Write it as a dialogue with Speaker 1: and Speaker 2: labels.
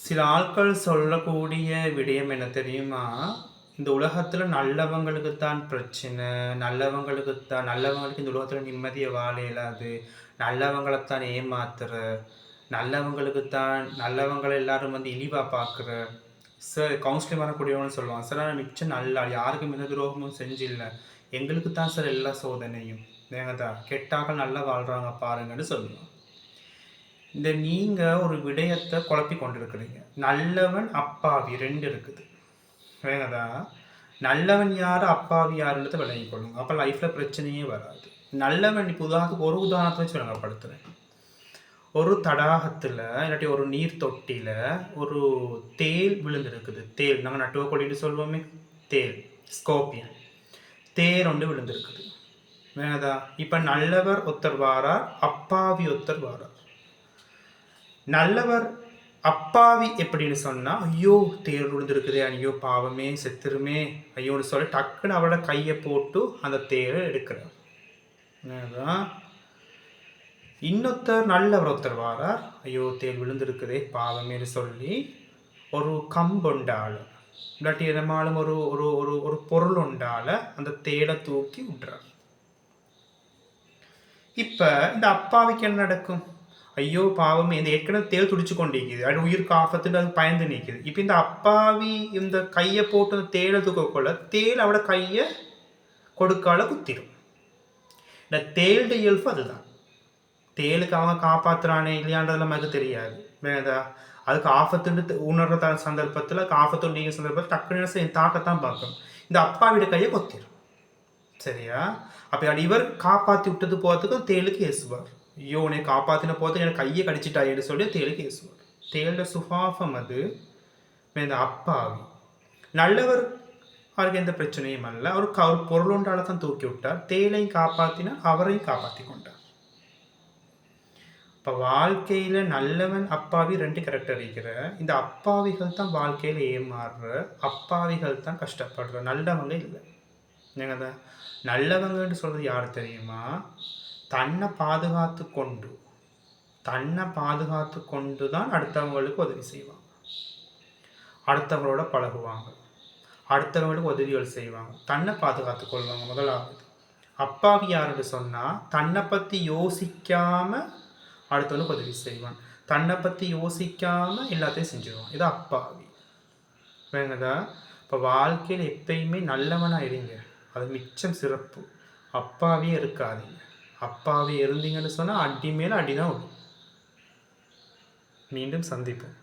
Speaker 1: சில ஆட்கள் சொல்லக்கூடிய விடயம் என்ன தெரியுமா? இந்த உலகத்துல நல்லவங்களுக்குத்தான் பிரச்சனை. நல்லவங்களுக்கு இந்த உலகத்துல நிம்மதியா வாழ இயலாது. நல்லவங்களத்தான் ஏமாத்துற. நல்லவங்கள எல்லாரும் இழிவா பார்க்குற. சார் கவுன்சிலிங் வரக்கூடியவன்னு சொல்லுவாங்க. சார் நான் மிச்சம் நல்லா யாருக்கும் எந்த துரோகமும் செஞ்சில்ல. எங்களுக்கு தான் சார் எல்லா சோதனையும். ஏங்கதான் கெட்டாக்கள் நல்லா வாழ்றாங்க பாருங்கன்னு சொல்லுவாங்க. நீங்க ஒரு விடயத்தை குழப்பி கொண்டிருக்கிறீங்க. நல்லவன் அப்பாவி 2 இருக்குது. வேங்கதா நல்லவன் யாரு அப்பாவி யாருன்றதை விளங்கிக் கொள்ளுங்க. அப்ப லைஃப்ல பிரச்சனையே வராது. நல்லவன் இப்போ ஒரு உதாரணத்தை வச்சு விளங்கப்படுத்துறேன். ஒரு தடாகத்துல இல்லாட்டி ஒரு நீர் தொட்டியில ஒரு தேல் விழுந்திருக்குது. தேல் நாங்கள் நட்டுவக்கொடின்னு சொல்லுவோமே, தேல் ஸ்கோப்பியன் தேர் ஒன்று விழுந்திருக்குது. வேங்கதா இப்ப நல்லவர் ஒருத்தர் வாரார், அப்பாவி ஒருத்தர் வாரார். நல்லவர் அப்பாவி எப்படின்னு சொன்னா, ஐயோ தேர் விழுந்திருக்குதே, ஐயோ பாவமே செத்துருமே ஐயோன்னு சொல்லி டக்குன்னு அவளோட கையை போட்டு அந்த தேரை எடுக்கிறார். இன்னொருத்தர் நல்லவர் ஒருத்தர் வாரார், ஐயோ தேர் விழுந்திருக்குதே பாவமேன்னு சொல்லி ஒரு கம்பொண்டால இல்லாட்டி எதமாலும் ஒரு ஒரு ஒரு ஒரு பொருள் உண்டால அந்த தேரை தூக்கி விடுறார். இப்ப இந்த அப்பாவிக்கு என்ன நடக்கும்? ஐயோ பாவமே இந்த ஏற்கனவே தேல் துடிச்சு கொண்டிருக்குது, அது உயிருக்கு ஆபத்துன்னு அது பயந்து நிற்குது. இப்போ இந்த அப்பாவி இந்த கையை போட்டு அந்த தேலை தூக்கக்குள்ள தேல் அவட கையை கொடுக்கால குத்திடும். இந்த தேல்ட இயல்பு அதுதான். தேலுக்கு அவங்க காப்பாற்றுறானே இல்லையான்றதுல நமக்கு தெரியாது. வேதா அதுக்கு ஆபத்துன்னு உணர்ற சந்தர்ப்பத்தில் அதுக்கு ஆபத்து நீங்க சந்தர்ப்பத்தில் டக்குனு தாக்கத்தான் பார்க்கணும். இந்த அப்பாவிட கையை கொத்திடும். சரியா? அப்போ இவர் காப்பாற்றி விட்டது போகிறதுக்கு தேலுக்கு ஏசுவார். ஐயோ உன்னை காப்பாற்றின போது எனக்கு கையை கடிச்சிட்டாயின்னு சொல்லி தேலுக்கு ஏசுவார். தேலோட சுபாவம் அது. இந்த அப்பாவி நல்லவர் அவருக்கு எந்த பிரச்சனையும் அல்ல. அவர் பொருள் ஒன்றால தான் தூக்கி விட்டார். தேலையும் காப்பாற்றினார், அவரையும் காப்பாற்றி கொண்டார். இப்போ வாழ்க்கையில் நல்லவன் அப்பாவி 2 கேரக்டர் இருக்கிற. இந்த அப்பாவிகள் தான் வாழ்க்கையில் ஏமாறுற, அப்பாவிகள் தான் கஷ்டப்படுற, நல்லவங்க இல்லை. என்னங்க நல்லவங்கன்னு சொல்கிறது யார் தெரியுமா? தன்னை பாதுகாத்து கொண்டு தான் அடுத்தவங்களுக்கு உதவி செய்வாங்க, அடுத்தவங்களோட பழகுவாங்க, அடுத்தவங்களுக்கு உதவிகள் செய்வாங்க, தன்னை பாதுகாத்து கொள்வாங்க. முதலாவது அப்பாவி யாருன்னு சொன்னால் தன்னை பற்றி யோசிக்காமல் அடுத்தவங்களுக்கு உதவி செய்வான், தன்னை பற்றி யோசிக்காமல் எல்லாத்தையும் செஞ்சுருவான். இது அப்பாவி. வேங்கதா இப்போ வாழ்க்கையில் எப்பயுமே நல்லவனாக இருங்க, அது மிச்சம் சிறப்பு. அப்பாவியே இருக்காதீங்க. அப்பாவி இருந்தீங்கன்னு சொன்னால் அடி மேலே அடிதான் வரும். மீண்டும் சந்திப்போம்.